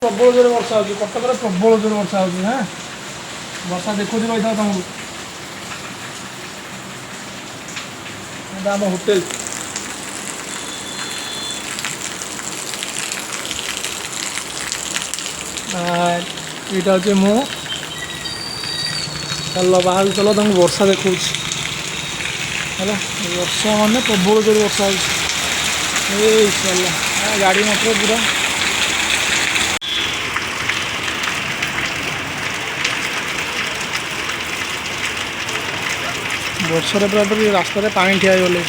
प्रबल जोर वर्षा हो कटक में प्रबल जोर वर्षा हो हाँ वर्षा देखुँ रही था तुमको आम होटेल यहाँ हूँ मु चल बाहर चल तुमको वर्षा देखा है वर्षा मान प्रबल जोर वर्षा हो गाड़ी मटर पूरा वर्षा पूरा पूरी रास्ता पानी ठिया गले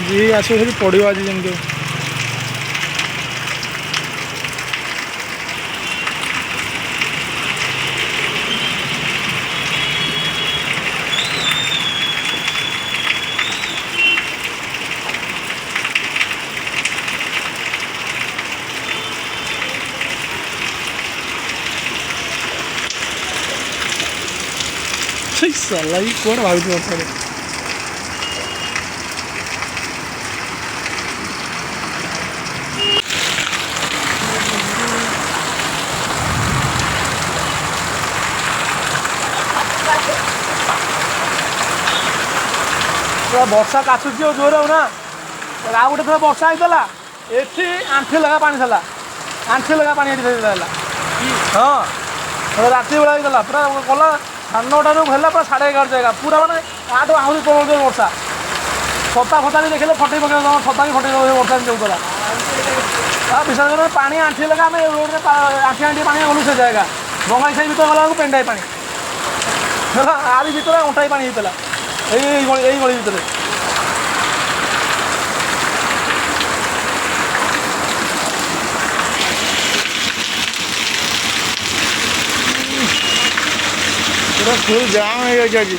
जी आसो पड़ो आज जमी साला ये कौन भावी वर्षा वर्षा काचुची जोर हो ना आ गोटे थोड़ा वर्षा होता ये आंठे लगा पानी था आंठे लगा पानी हाँ राति बेला होता पूरा गला 9:30 है पूरा 11:30 जाएगा पूरा मैंने आठ आहरी प्रबल वर्षा छता फता भी देखिए फटे पकड़ छता भी फटे वर्षा जाऊला विशेष कर पानी आंठी लगा आम रोड में आंठी आंठी पानी गलु से जाएगा बंगाई साई भर गला पेंडाई पानी आरी भर अंटाई पानी होता यही गली भर फुल जाम है जी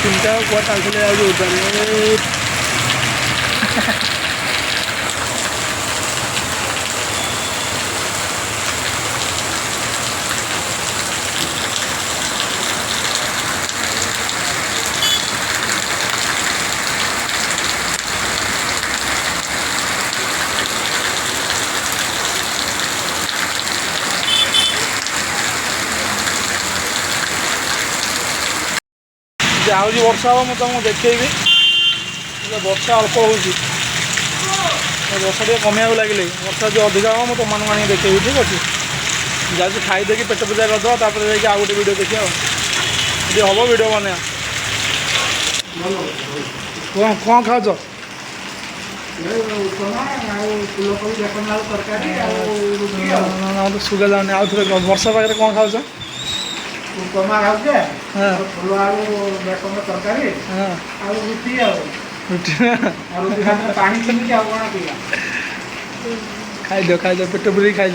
तीनटा कुआ चलते उतारे आज वर्षा हम तुमको देखी वर्षा अल्प हो वर्षा टे कमिया लगे वर्षा जो अधिक हम मुझे तुम आनी देखेबी ठीक अच्छे जाऊँ खाईदे पेट पूजा करदे जाकि आउ गोटे वीडियो देखिए ये हम वीडियो बना कौन खाओ सुगा जाने आउ थे वर्षा पाखे कौन खाओ उपमा खाऊे फुल आलू बेसन तरकारी रुटी रुटी पानी पीनी आ कौन पीला खाई पेट पूरी खाई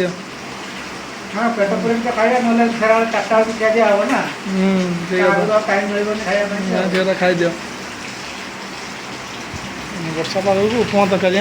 हाँ पेट पूरी तो खाइए ना फेरा 4टा क्या दिया हम ना टाइम मिले खाया खाई वर्षा पाग उपमा तरकारी